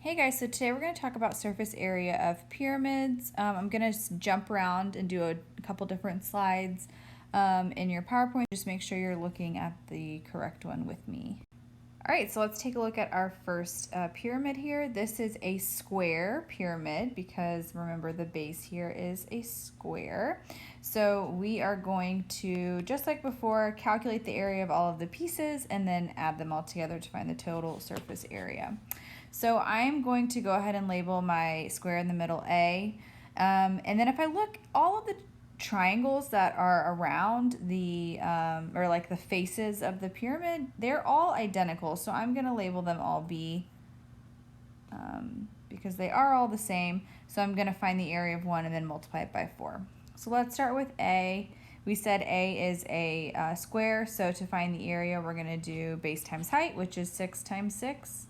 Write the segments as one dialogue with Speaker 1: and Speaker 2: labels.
Speaker 1: Hey guys, so today we're going to talk about surface area of pyramids. I'm going to jump around and do a couple different slides in your PowerPoint. Just make sure you're looking at the correct one with me. All right, so let's take a look at our first pyramid here. This is a square pyramid because remember the base here is a square. So we are going to, just like before, calculate the area of all of the pieces and then add them all together to find the total surface area. So I'm going to go ahead and label my square in the middle A. And then if I look, all of the triangles that are around the, or like the faces of the pyramid, they're all identical. So I'm going to label them all B because they are all the same. So I'm going to find the area of one and then multiply it by 4. So let's start with A. We said A is a square. So to find the area, we're going to do base times height, which is 6 times 6.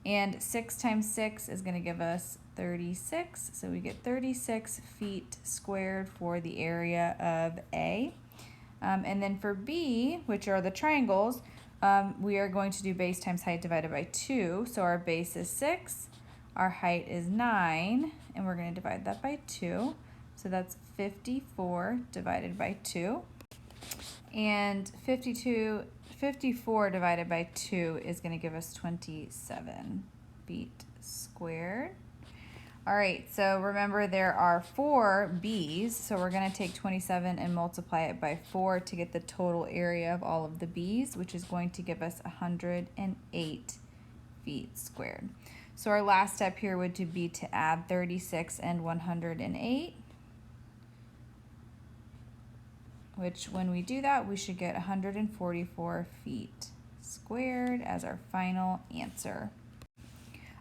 Speaker 1: And 6 times 6 is going to give us 36. So we get 36 feet squared for the area of A. And then for B, which are the triangles, we are going to do base times height divided by 2. So our base is 6, our height is 9, and we're going to divide that by 2. So that's 54 divided by 2. And 54 divided by 2 is going to give us 27 feet squared. All right, so remember there are 4 B's, so we're going to take 27 and multiply it by 4 to get the total area of all of the B's, which is going to give us 108 feet squared. So our last step here would be to add 36 and 108. Which when we do that, we should get 144 feet squared as our final answer.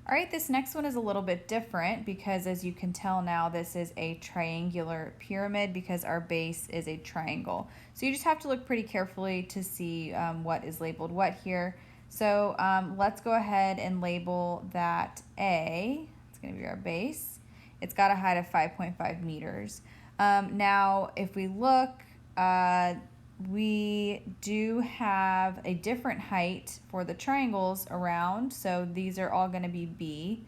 Speaker 1: All right, this next one is a little bit different because as you can tell now, this is a triangular pyramid because our base is a triangle. So you just have to look pretty carefully to see what is labeled what here. So let's go ahead and label that A. It's going to be our base. It's got a height of 5.5 meters. Now, if we look, we do have a different height for the triangles around, so these are all going to be B.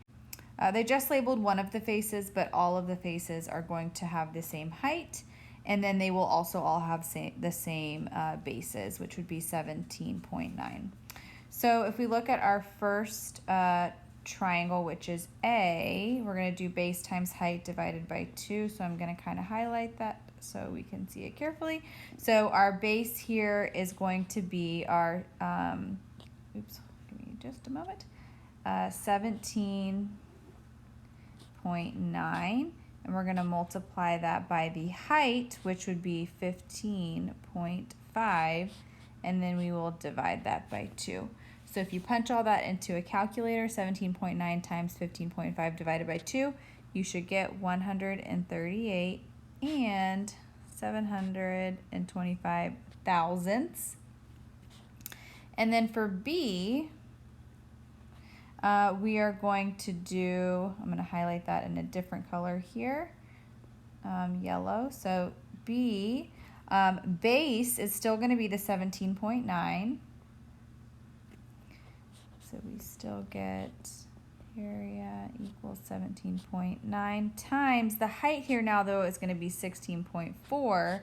Speaker 1: They just labeled one of the faces, but all of the faces are going to have the same height, and then they will also all have the same bases, which would be 17.9. So if we look at our first triangle, which is A, we're going to do base times height divided by 2, so I'm going to kind of highlight that so we can see it carefully. So our base here is going to be our, oops, give me just a moment, 17.9, and we're going to multiply that by the height, which would be 15.5, and then we will divide that by 2. So if you punch all that into a calculator, 17.9 times 15.5 divided by 2, you should get 138 and 725 thousandths. And then for B, we are going to do, I'm going to highlight that in a different color here, yellow. So B, base is still going to be the 17.9. So we still get area equals 17.9 times the height here now though is going to be 16.4,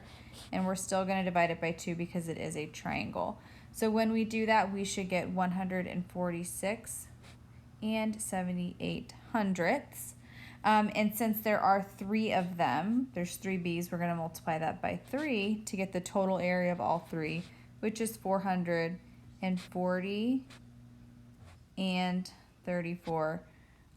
Speaker 1: and we're still going to divide it by 2 because it is a triangle. So when we do that, we should get 146 and 78 hundredths. And since there are 3 of them, there's 3 B's, we're going to multiply that by 3 to get the total area of all 3, which is 440 and 34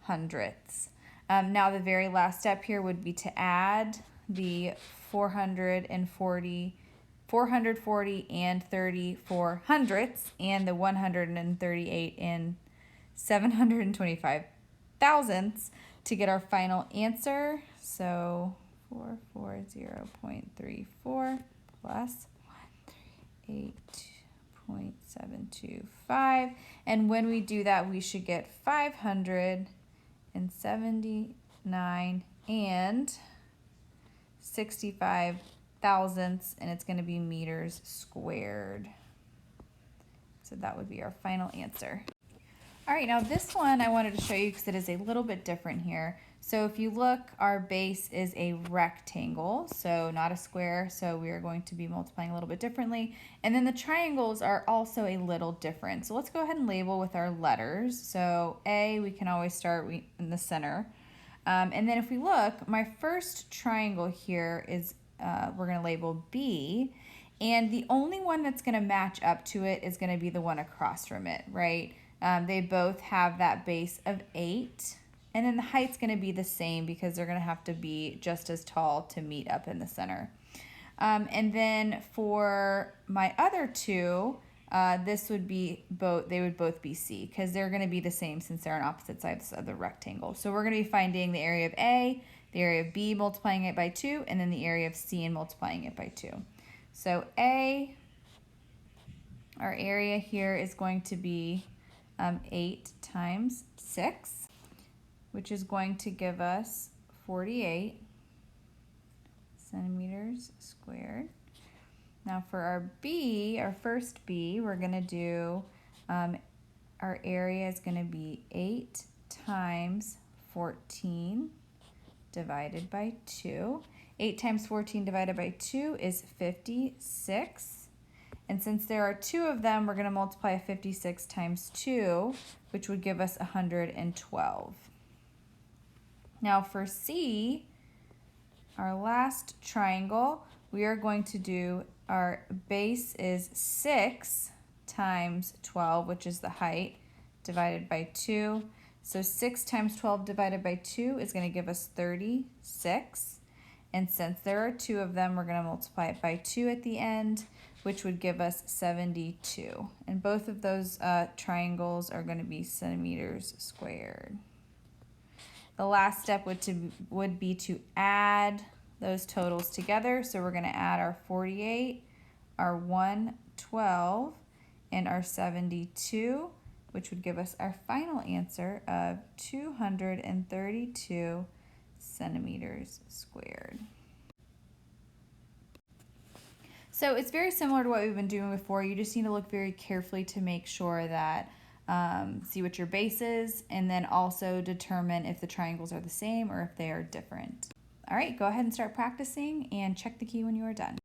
Speaker 1: hundredths. Now the very last step here would be to add the 440 and 34 hundredths and the 138 and 725 thousandths to get our final answer. So 440.34 plus 138.725, and when we do that, we should get 579 and 65 thousandths, and it's going to be meters squared. So that would be our final answer. All right, now this one I wanted to show you because it is a little bit different here. So if you look, our base is a rectangle, so not a square, so we are going to be multiplying a little bit differently. And then the triangles are also a little different. So let's go ahead and label with our letters. So A, we can always start in the center. And then if we look, my first triangle here is, we're gonna label B, and the only one that's gonna match up to it is gonna be the one across from it, right? They both have that base of 8. And then the height's going to be the same because they're going to have to be just as tall to meet up in the center. And then for my other two, this would be they would both be C because they're going to be the same since they're on opposite sides of the rectangle. So we're going to be finding the area of A, the area of B, multiplying it by 2, and then the area of C and multiplying it by 2. So A, our area here is going to be 8 times 6. Which is going to give us 48 centimeters squared. Now for our B, our first B, we're going to do, our area is going to be 8 times 14 divided by 2. 8 times 14 divided by 2 is 56. And since there are 2 of them, we're going to multiply 56 times 2, which would give us 112. Now for C, our last triangle, we are going to do, our base is 6 times 12, which is the height, divided by 2. So 6 times 12 divided by 2 is going to give us 36. And since there are 2 of them, we're going to multiply it by 2 at the end, which would give us 72. And both of those triangles are going to be centimeters squared. The last step would be to add those totals together. So we're going to add our 48, our 112, and our 72, which would give us our final answer of 232 centimeters squared. So it's very similar to what we've been doing before. You just need to look very carefully to make sure that see what your base is, and then also determine if the triangles are the same or if they are different. All right, go ahead and start practicing and check the key when you are done.